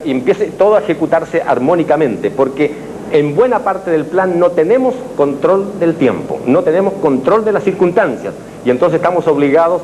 y empiece todo a ejecutarse armónicamente, porque en buena parte del plan no tenemos control del tiempo, no tenemos control de las circunstancias, y entonces estamos obligados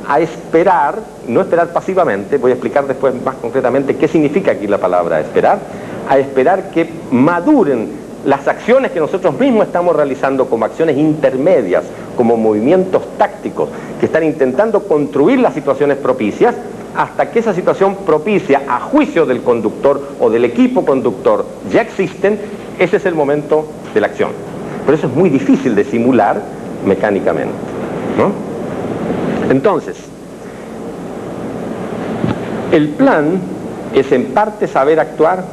a esperar, no esperar pasivamente, voy a explicar después más concretamente qué significa aquí la palabra esperar, a esperar que maduren las acciones que nosotros mismos estamos realizando como acciones intermedias, como movimientos tácticos, que están intentando construir las situaciones propicias, hasta que esa situación propicia, a juicio del conductor o del equipo conductor, ya existen. Ese es el momento de la acción. Pero eso es muy difícil de simular mecánicamente, ¿no? Entonces, el plan es en parte saber actuar,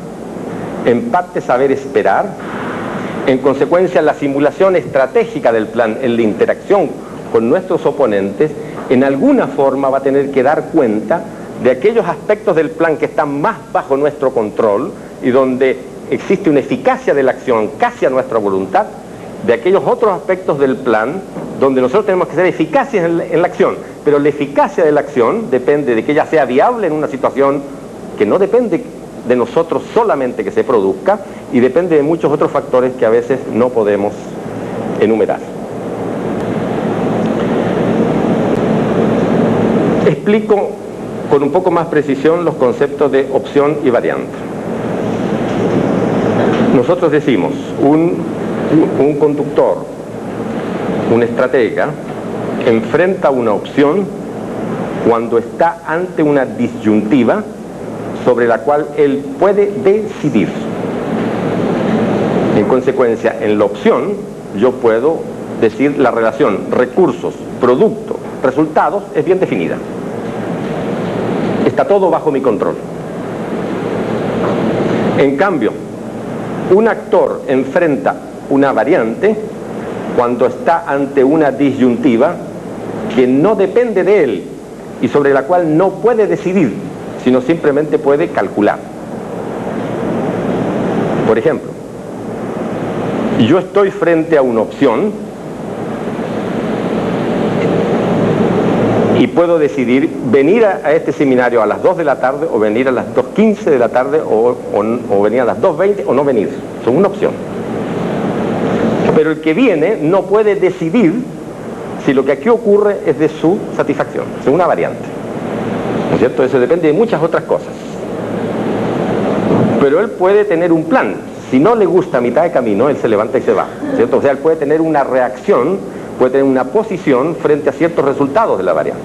en parte saber esperar. En consecuencia, la simulación estratégica del plan en la interacción con nuestros oponentes, en alguna forma va a tener que dar cuenta de aquellos aspectos del plan que están más bajo nuestro control y donde existe una eficacia de la acción casi a nuestra voluntad, de aquellos otros aspectos del plan donde nosotros tenemos que ser eficaces en la acción, pero la eficacia de la acción depende de que ella sea viable en una situación que no depende de nosotros solamente que se produzca, y depende de muchos otros factores que a veces no podemos enumerar. Explico con un poco más precisión los conceptos de opción y variante. Nosotros decimos, un conductor, un estratega, enfrenta una opción cuando está ante una disyuntiva sobre la cual él puede decidir. En consecuencia, en la opción yo puedo decir la relación recursos, producto, resultados es bien definida. Está todo bajo mi control. En cambio, un actor enfrenta una variante cuando está ante una disyuntiva que no depende de él y sobre la cual no puede decidir, sino simplemente puede calcular. Por ejemplo, yo estoy frente a una opción y puedo decidir venir a este seminario a las 2 de la tarde o venir a las 2:15 de la tarde o venir a las 2:20 o no venir. Son una opción. Pero el que viene no puede decidir si lo que aquí ocurre es de su satisfacción. Es una variante. ¿No es cierto? Eso depende de muchas otras cosas. Pero él puede tener un plan. Si no le gusta a mitad de camino, él se levanta y se va, ¿cierto? O sea, él puede tener una reacción, puede tener una posición frente a ciertos resultados de la variante.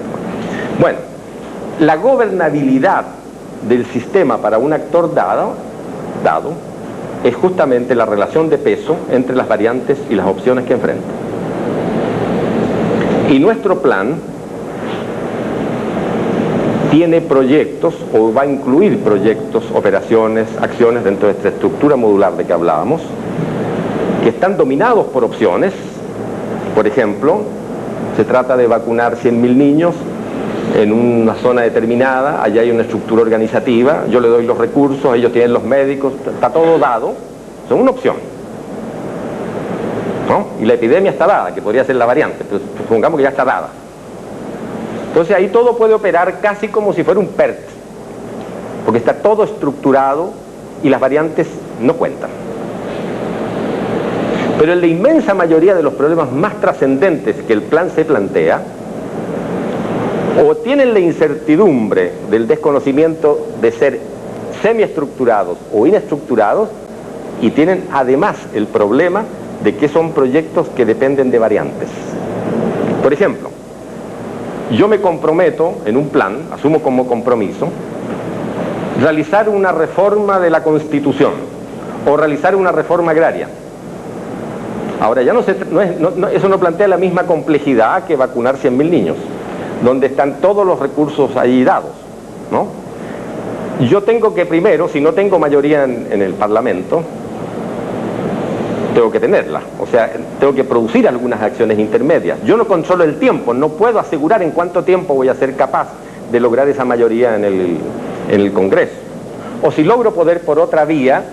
Bueno, la gobernabilidad del sistema para un actor dado es justamente la relación de peso entre las variantes y las opciones que enfrenta. Y nuestro plan tiene proyectos, o va a incluir proyectos, operaciones, acciones dentro de esta estructura modular de que hablábamos, que están dominados por opciones. Por ejemplo, se trata de vacunar 100.000 niños en una zona determinada, allá hay una estructura organizativa, yo le doy los recursos, ellos tienen los médicos, está todo dado, son una opción, ¿no? Y la epidemia está dada, que podría ser la variante, pero supongamos que ya está dada. Entonces ahí todo puede operar casi como si fuera un PERT, porque está todo estructurado y las variantes no cuentan. Pero en la inmensa mayoría de los problemas más trascendentes que el plan se plantea, o tienen la incertidumbre del desconocimiento de ser semiestructurados o inestructurados, y tienen además el problema de que son proyectos que dependen de variantes. Por ejemplo, yo me comprometo en un plan, asumo como compromiso, realizar una reforma de la Constitución o realizar una reforma agraria. Ahora, ya eso no plantea la misma complejidad que vacunar 100.000 niños, donde están todos los recursos ahí dados, ¿no? Yo tengo que primero, si no tengo mayoría en el Parlamento, tengo que tenerla, o sea, tengo que producir algunas acciones intermedias. Yo no controlo el tiempo, no puedo asegurar en cuánto tiempo voy a ser capaz de lograr esa mayoría en el Congreso. O si logro poder por otra vía,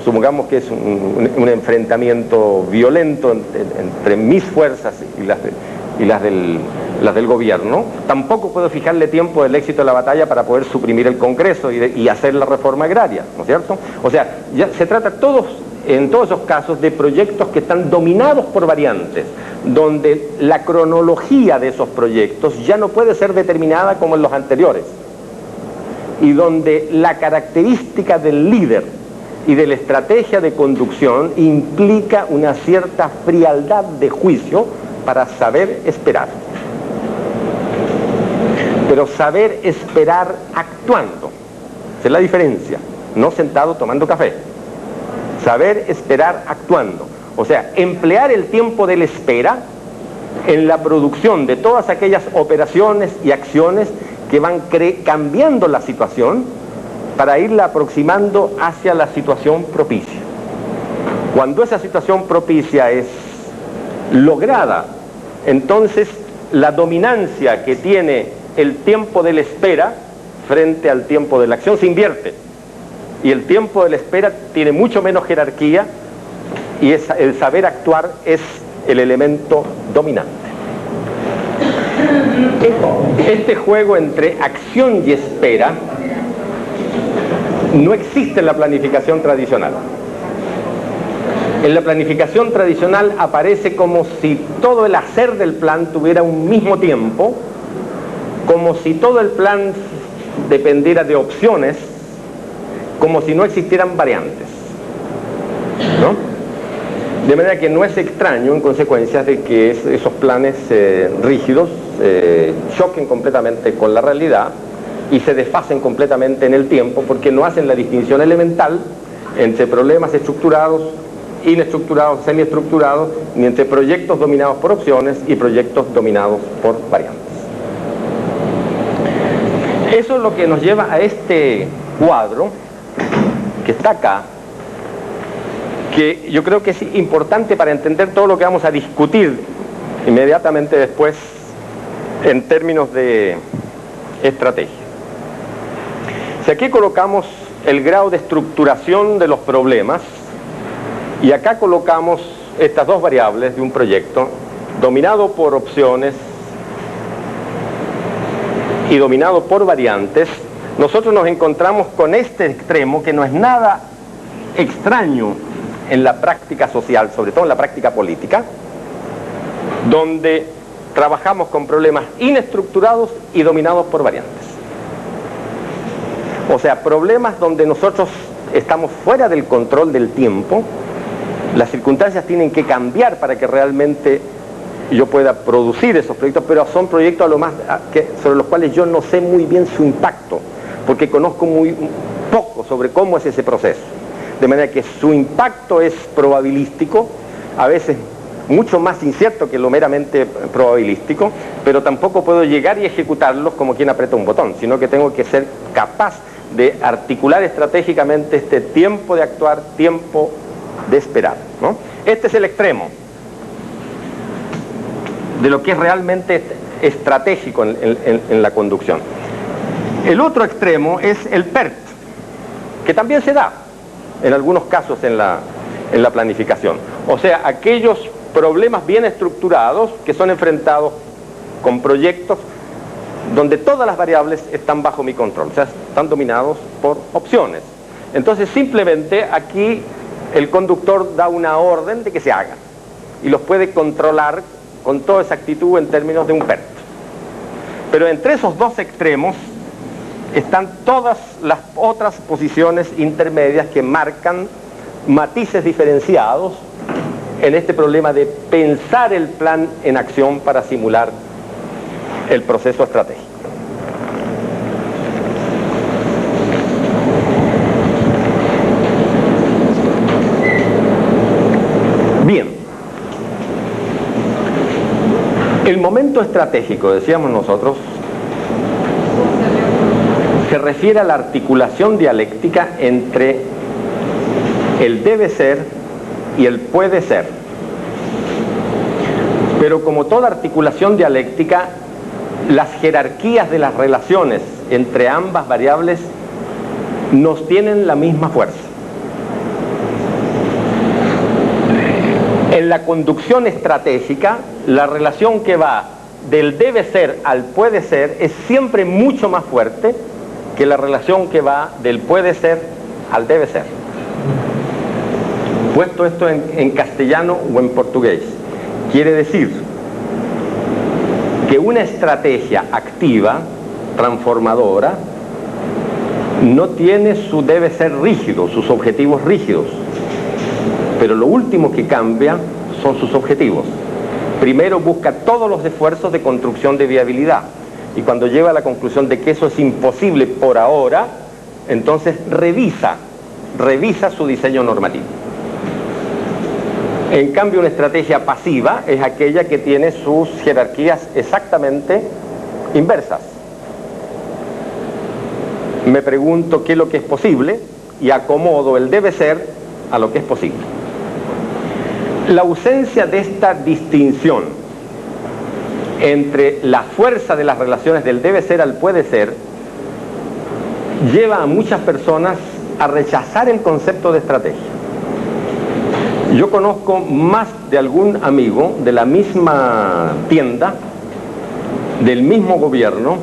supongamos que es un enfrentamiento violento entre mis fuerzas y las del gobierno, tampoco puedo fijarle tiempo del éxito de la batalla para poder suprimir el Congreso y hacer la reforma agraria, ¿no es cierto? O sea, ya se trata en todos esos casos de proyectos que están dominados por variantes, donde la cronología de esos proyectos ya no puede ser determinada como en los anteriores, y donde la característica del líder y de la estrategia de conducción implica una cierta frialdad de juicio para saber esperar. Pero saber esperar actuando, esa es la diferencia, no sentado tomando café. Saber esperar actuando, o sea, emplear el tiempo de la espera en la producción de todas aquellas operaciones y acciones que van cambiando la situación para irla aproximando hacia la situación propicia. Cuando esa situación propicia es lograda, entonces la dominancia que tiene el tiempo de la espera frente al tiempo de la acción se invierte, y el tiempo de la espera tiene mucho menos jerarquía, y el saber actuar es el elemento dominante. Este juego entre acción y espera no existe en la planificación tradicional. En la planificación tradicional aparece como si todo el hacer del plan tuviera un mismo tiempo, como si todo el plan dependiera de opciones, como si no existieran variantes, ¿no? De manera que no es extraño, en consecuencia, de que esos planes rígidos choquen completamente con la realidad y se desfasen completamente en el tiempo, porque no hacen la distinción elemental entre problemas estructurados, inestructurados, semiestructurados, ni entre proyectos dominados por opciones y proyectos dominados por variantes. Eso es lo que nos lleva a este cuadro que está acá, que yo creo que es importante para entender todo lo que vamos a discutir inmediatamente después en términos de estrategia. Si aquí colocamos el grado de estructuración de los problemas, y acá colocamos estas dos variables de un proyecto dominado por opciones y dominado por variantes, nosotros nos encontramos con este extremo que no es nada extraño en la práctica social, sobre todo en la práctica política, donde trabajamos con problemas inestructurados y dominados por variantes. O sea, problemas donde nosotros estamos fuera del control del tiempo, las circunstancias tienen que cambiar para que realmente yo pueda producir esos proyectos, pero son proyectos sobre los cuales yo no sé muy bien su impacto, porque conozco muy poco sobre cómo es ese proceso. De manera que su impacto es probabilístico, a veces mucho más incierto que lo meramente probabilístico, pero tampoco puedo llegar y ejecutarlos como quien aprieta un botón, sino que tengo que ser capaz de articular estratégicamente este tiempo de actuar, tiempo de esperar, ¿no? Este es el extremo de lo que es realmente estratégico en la conducción. El otro extremo es el PERT, que también se da en algunos casos en la planificación. O sea, aquellos problemas bien estructurados que son enfrentados con proyectos donde todas las variables están bajo mi control, o sea, están dominados por opciones. Entonces, simplemente aquí el conductor da una orden de que se hagan y los puede controlar con toda exactitud en términos de un PERT. Pero entre esos dos extremos están todas las otras posiciones intermedias que marcan matices diferenciados en este problema de pensar el plan en acción para simular el proceso estratégico. Bien, el momento estratégico, decíamos nosotros, se refiere a la articulación dialéctica entre el debe ser y el puede ser. Pero como toda articulación dialéctica, las jerarquías de las relaciones entre ambas variables no tienen la misma fuerza. En la conducción estratégica, la relación que va del debe ser al puede ser es siempre mucho más fuerte que la relación que va del puede ser al debe ser. Puesto esto en castellano o en portugués, quiere decir que una estrategia activa, transformadora, no tiene su debe ser rígido, sus objetivos rígidos, pero lo último que cambia son sus objetivos. Primero busca todos los esfuerzos de construcción de viabilidad, y cuando llega a la conclusión de que eso es imposible por ahora, entonces revisa su diseño normativo. En cambio, una estrategia pasiva es aquella que tiene sus jerarquías exactamente inversas. Me pregunto qué es lo que es posible y acomodo el debe ser a lo que es posible. La ausencia de esta distinción entre la fuerza de las relaciones del debe ser al puede ser lleva a muchas personas a rechazar el concepto de estrategia. Yo conozco más de algún amigo de la misma tienda, del mismo gobierno,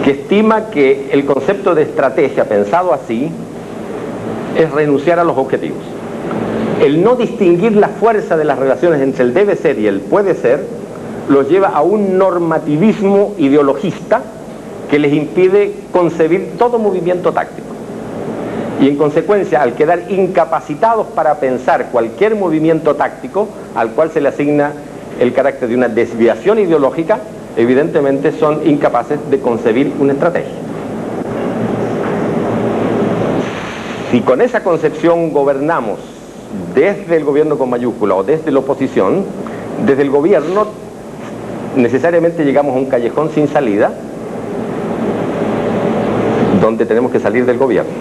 que estima que el concepto de estrategia pensado así es renunciar a los objetivos. El no distinguir la fuerza de las relaciones entre el debe ser y el puede ser los lleva a un normativismo ideologista que les impide concebir todo movimiento táctico. Y en consecuencia, al quedar incapacitados para pensar cualquier movimiento táctico al cual se le asigna el carácter de una desviación ideológica, evidentemente son incapaces de concebir una estrategia. Si con esa concepción gobernamos desde el gobierno con mayúscula o desde la oposición, desde el gobierno necesariamente llegamos a un callejón sin salida donde tenemos que salir del gobierno.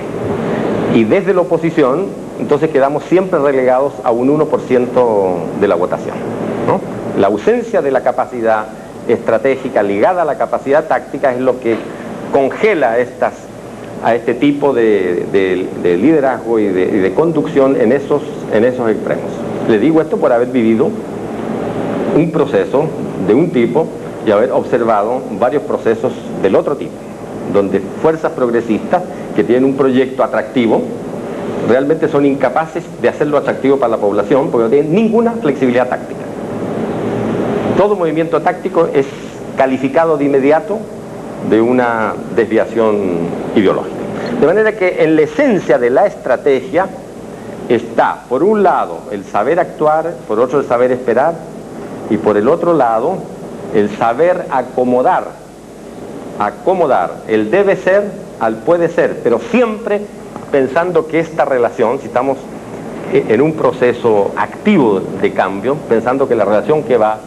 Y desde la oposición, entonces quedamos siempre relegados a un 1% de la votación, ¿no? La ausencia de la capacidad estratégica ligada a la capacidad táctica es lo que congela a este tipo de liderazgo y de conducción en esos extremos. Le digo esto por haber vivido un proceso de un tipo y haber observado varios procesos del otro tipo, donde fuerzas progresistas que tienen un proyecto atractivo realmente son incapaces de hacerlo atractivo para la población porque no tienen ninguna flexibilidad táctica. Todo movimiento táctico es calificado de inmediato de una desviación ideológica. De manera que en la esencia de la estrategia está, por un lado, el saber actuar, por otro el saber esperar, y por el otro lado, el saber acomodar el debe ser al puede ser, pero siempre pensando que esta relación, si estamos en un proceso activo de cambio, pensando que la relación que va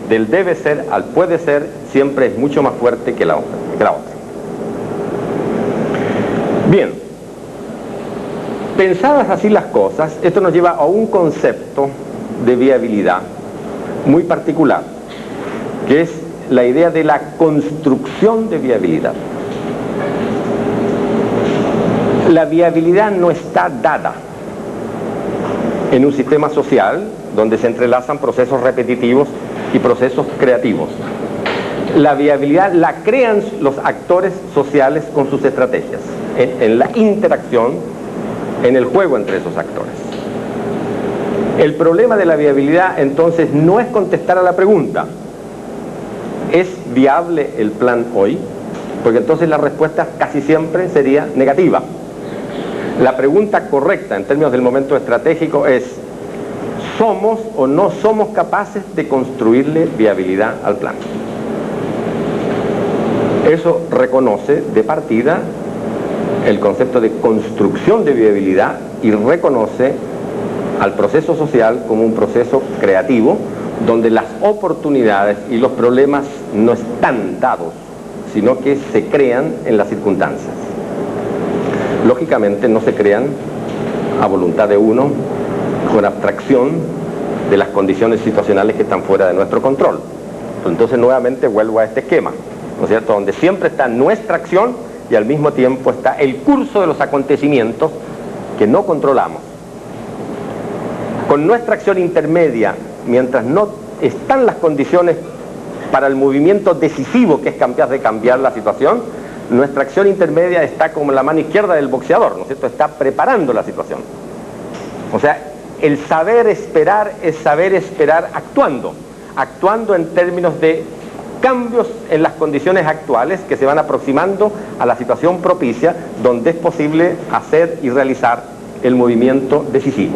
del debe ser al puede ser siempre es mucho más fuerte que la otra. Bien, pensadas así las cosas, esto nos lleva a un concepto de viabilidad muy particular, que es la idea de la construcción de viabilidad. La viabilidad no está dada en un sistema social donde se entrelazan procesos repetitivos y procesos creativos. La viabilidad la crean los actores sociales con sus estrategias, en la interacción, en el juego entre esos actores. El problema de la viabilidad entonces no es contestar a la pregunta, ¿es viable el plan hoy? Porque entonces la respuesta casi siempre sería negativa. La pregunta correcta en términos del momento estratégico es: ¿somos o no somos capaces de construirle viabilidad al plan? Eso reconoce de partida el concepto de construcción de viabilidad y reconoce al proceso social como un proceso creativo donde las oportunidades y los problemas no están dados, sino que se crean en las circunstancias. Lógicamente no se crean a voluntad de uno, con abstracción de las condiciones situacionales que están fuera de nuestro control. Entonces nuevamente vuelvo a este esquema, ¿no es cierto?, donde siempre está nuestra acción y al mismo tiempo está el curso de los acontecimientos que no controlamos. Con nuestra acción intermedia mientras no están las condiciones para el movimiento decisivo que es capaz de cambiar la situación, nuestra acción intermedia está como la mano izquierda del boxeador, ¿no es cierto? Está preparando la situación. O sea, el saber esperar es saber esperar actuando en términos de cambios en las condiciones actuales que se van aproximando a la situación propicia donde es posible hacer y realizar el movimiento decisivo.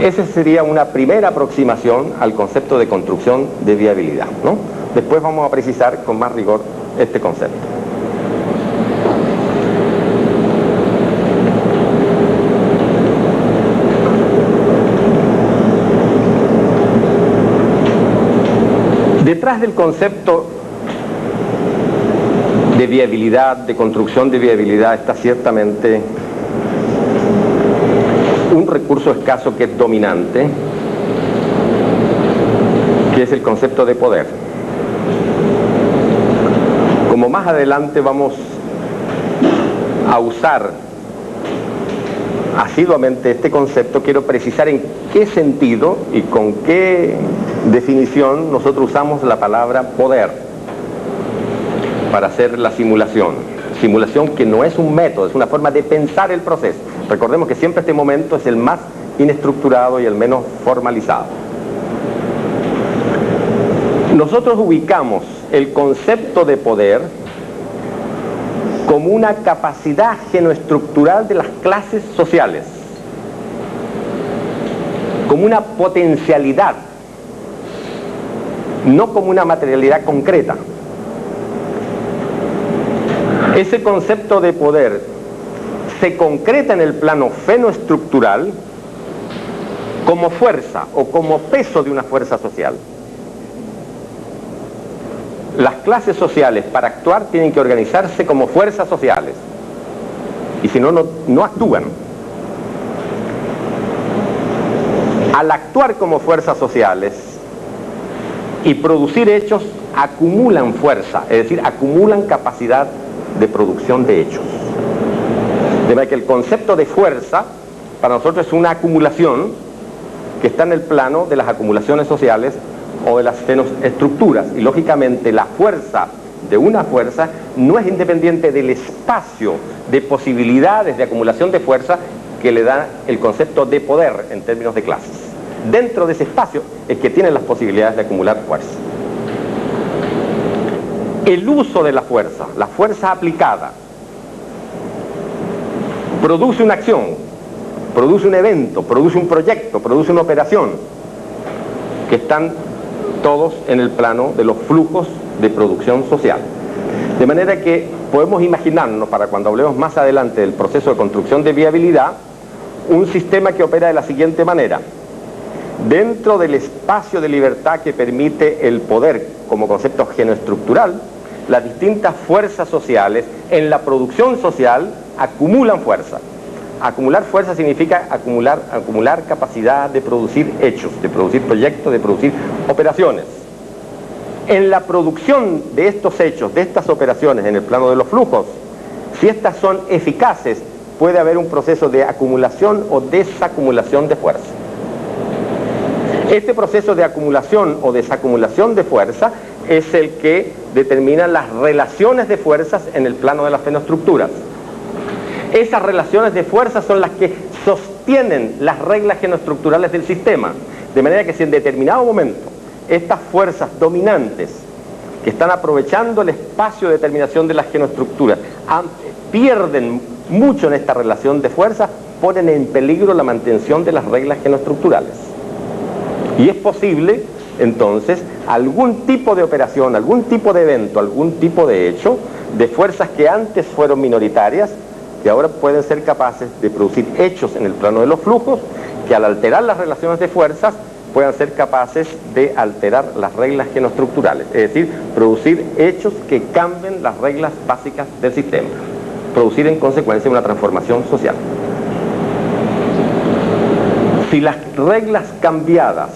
Esa sería una primera aproximación al concepto de construcción de viabilidad, ¿no? Después vamos a precisar con más rigor este concepto. Detrás del concepto de viabilidad, de construcción de viabilidad, está ciertamente un recurso escaso que es dominante, que es el concepto de poder. Como más adelante vamos a usar asiduamente este concepto, quiero precisar en qué sentido y con qué definición nosotros usamos la palabra poder para hacer la simulación. Simulación que no es un método, es una forma de pensar el proceso. Recordemos que siempre este momento es el más inestructurado y el menos formalizado. Nosotros ubicamos el concepto de poder como una capacidad genoestructural de las clases sociales, como una potencialidad, no como una materialidad concreta. Ese concepto de poder se concreta en el plano fenoestructural como fuerza o como peso de una fuerza social. Las clases sociales para actuar tienen que organizarse como fuerzas sociales y si no, no actúan. Al actuar como fuerzas sociales y producir hechos, acumulan fuerza, es decir, acumulan capacidad de producción de hechos. De manera que el concepto de fuerza para nosotros es una acumulación que está en el plano de las acumulaciones sociales o de las fenoestructuras, y lógicamente la fuerza de una fuerza no es independiente del espacio de posibilidades de acumulación de fuerza que le da el concepto de poder en términos de clases. Dentro de ese espacio es que tienen las posibilidades de acumular fuerza. El uso de la fuerza aplicada, produce una acción, produce un evento, produce un proyecto, produce una operación, que están todos en el plano de los flujos de producción social. De manera que podemos imaginarnos, para cuando hablemos más adelante del proceso de construcción de viabilidad, un sistema que opera de la siguiente manera. Dentro del espacio de libertad que permite el poder como concepto genoestructural, las distintas fuerzas sociales en la producción social acumulan fuerza. Acumular fuerza significa acumular capacidad de producir hechos, de producir proyectos, de producir operaciones. En la producción de estos hechos, de estas operaciones en el plano de los flujos, si estas son eficaces, puede haber un proceso de acumulación o desacumulación de fuerza. Este proceso de acumulación o desacumulación de fuerza es el que determina las relaciones de fuerzas en el plano de las fenoestructuras. Esas relaciones de fuerzas son las que sostienen las reglas genoestructurales del sistema, de manera que si en determinado momento estas fuerzas dominantes que están aprovechando el espacio de determinación de las genoestructuras pierden mucho en esta relación de fuerzas, ponen en peligro la mantención de las reglas genoestructurales. Y es posible, entonces, algún tipo de operación, algún tipo de evento, algún tipo de hecho, de fuerzas que antes fueron minoritarias, que ahora pueden ser capaces de producir hechos en el plano de los flujos, que al alterar las relaciones de fuerzas, puedan ser capaces de alterar las reglas genoestructurales, es decir, producir hechos que cambien las reglas básicas del sistema, producir en consecuencia una transformación social. Si las reglas cambiadas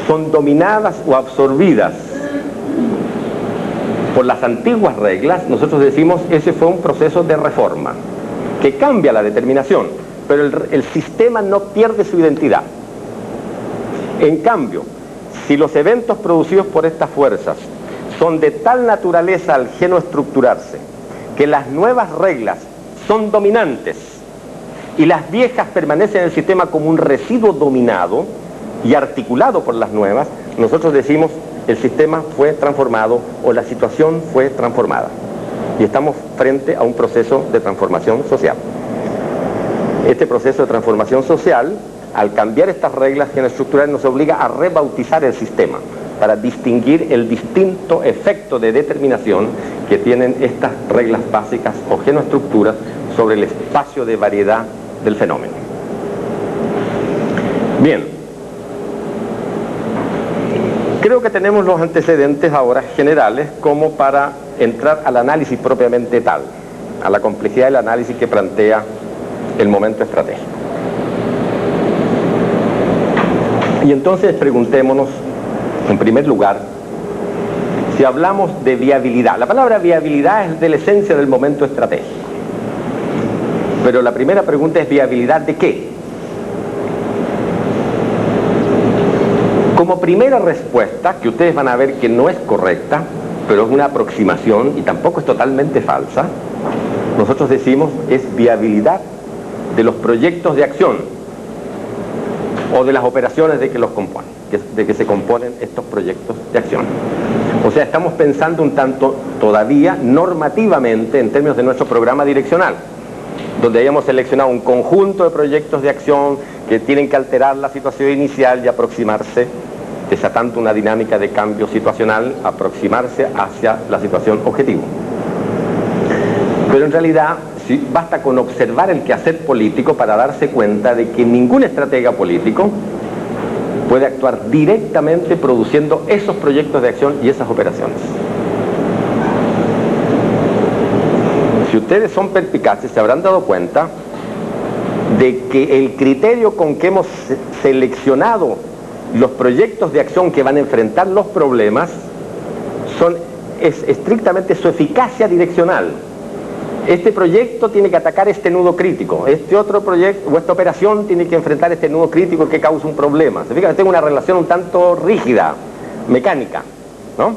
son dominadas o absorbidas por las antiguas reglas, nosotros decimos ese fue un proceso de reforma que cambia la determinación, pero el sistema no pierde su identidad. En cambio, si los eventos producidos por estas fuerzas son de tal naturaleza al genoestructurarse que las nuevas reglas son dominantes y las viejas permanecen en el sistema como un residuo dominado y articulado por las nuevas, nosotros decimos el sistema fue transformado o la situación fue transformada. Y estamos frente a un proceso de transformación social. Este proceso de transformación social, al cambiar estas reglas genoestructurales, nos obliga a rebautizar el sistema para distinguir el distinto efecto de determinación que tienen estas reglas básicas o genoestructuras sobre el espacio de variedad del fenómeno. Bien, creo que tenemos los antecedentes ahora generales como para entrar al análisis propiamente tal, a la complejidad del análisis que plantea el momento estratégico. Y entonces preguntémonos, en primer lugar, si hablamos de viabilidad. La palabra viabilidad es de la esencia del momento estratégico. Pero la primera pregunta es ¿viabilidad de qué? Como primera respuesta, que ustedes van a ver que no es correcta, pero es una aproximación y tampoco es totalmente falsa, nosotros decimos es viabilidad de los proyectos de acción o de las operaciones de que los componen, de que se componen estos proyectos de acción. O sea, estamos pensando un tanto todavía normativamente en términos de nuestro programa direccional, donde hayamos seleccionado un conjunto de proyectos de acción que tienen que alterar la situación inicial y aproximarse, desatando una dinámica de cambio situacional, aproximarse hacia la situación objetivo. Pero en realidad, sí, basta con observar el quehacer político para darse cuenta de que ningún estratega político puede actuar directamente produciendo esos proyectos de acción y esas operaciones. Si ustedes son perspicaces, se habrán dado cuenta de que el criterio con que hemos seleccionado los proyectos de acción que van a enfrentar los problemas es estrictamente su eficacia direccional. Este proyecto tiene que atacar este nudo crítico, este otro proyecto o esta operación tiene que enfrentar este nudo crítico que causa un problema. Se fijan, tengo una relación un tanto rígida, mecánica, ¿no?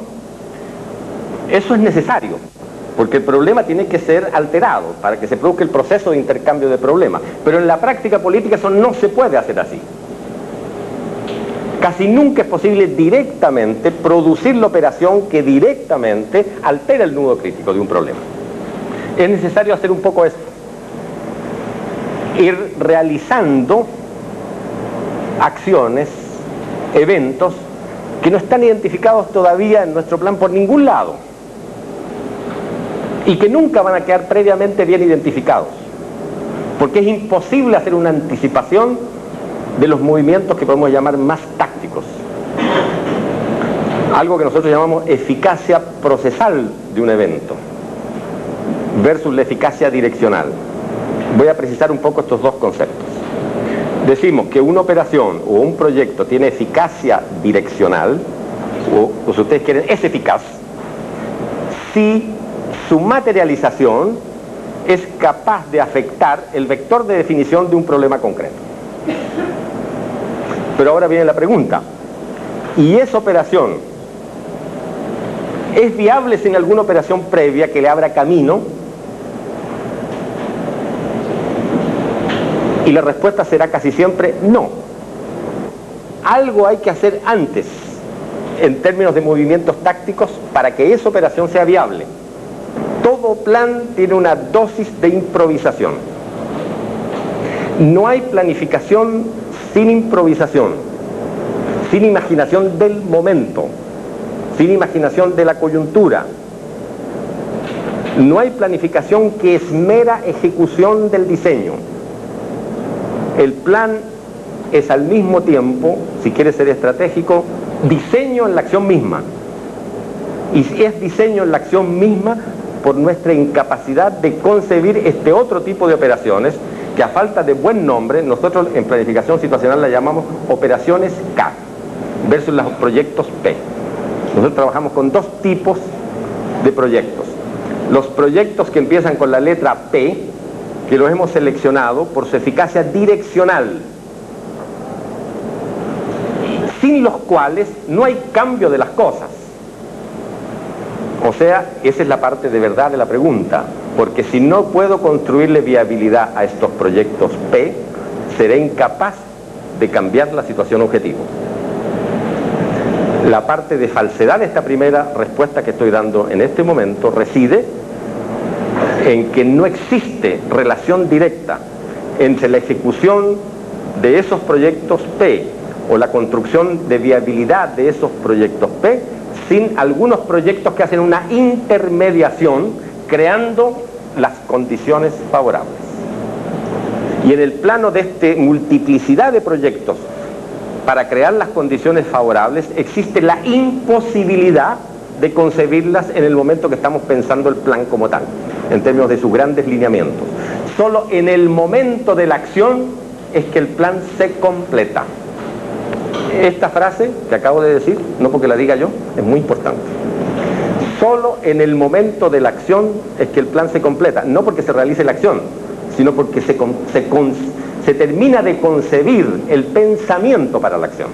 Eso es necesario, porque el problema tiene que ser alterado para que se produzca el proceso de intercambio de problemas. Pero en la práctica política eso no se puede hacer así. Casi nunca es posible directamente producir la operación que directamente altera el nudo crítico de un problema. Es necesario hacer un poco esto, ir realizando acciones, eventos que no están identificados todavía en nuestro plan por ningún lado y que nunca van a quedar previamente bien identificados, porque es imposible hacer una anticipación de los movimientos que podemos llamar más tácticos, algo que nosotros llamamos eficacia procesal de un evento versus la eficacia direccional. Voy a precisar un poco estos dos conceptos. Decimos que una operación o un proyecto tiene eficacia direccional, o si ustedes quieren, es eficaz, si su materialización es capaz de afectar el vector de definición de un problema concreto. Pero ahora viene la pregunta, ¿y esa operación es viable sin alguna operación previa que le abra camino? Y la respuesta será casi siempre no. Algo hay que hacer antes, en términos de movimientos tácticos, para que esa operación sea viable. Todo plan tiene una dosis de improvisación. No hay planificación sin improvisación, sin imaginación del momento, sin imaginación de la coyuntura. No hay planificación que es mera ejecución del diseño. El plan es al mismo tiempo, si quiere ser estratégico, diseño en la acción misma. Y es diseño en la acción misma por nuestra incapacidad de concebir este otro tipo de operaciones que, a falta de buen nombre, nosotros en planificación situacional la llamamos operaciones K versus los proyectos P. Nosotros trabajamos con dos tipos de proyectos. Los proyectos que empiezan con la letra P, que los hemos seleccionado por su eficacia direccional. sin los cuales no hay cambio de las cosas. O sea, esa es la parte de verdad de la pregunta, porque si no puedo construirle viabilidad a estos proyectos P, seré incapaz de cambiar la situación objetivo. La parte de falsedad de esta primera respuesta que estoy dando en este momento reside en que no existe relación directa entre la ejecución de esos proyectos P o la construcción de viabilidad de esos proyectos P sin algunos proyectos que hacen una intermediación creando las condiciones favorables. Y en el plano de esta multiplicidad de proyectos para crear las condiciones favorables existe la imposibilidad de concebirlas en el momento que estamos pensando el plan como tal, en términos de sus grandes lineamientos. Solo en el momento de la acción es que el plan se completa. Esta frase que acabo de decir, no porque la diga yo, es muy importante. Solo en el momento de la acción es que el plan se completa, no porque se realice la acción, sino porque se termina de concebir el pensamiento para la acción.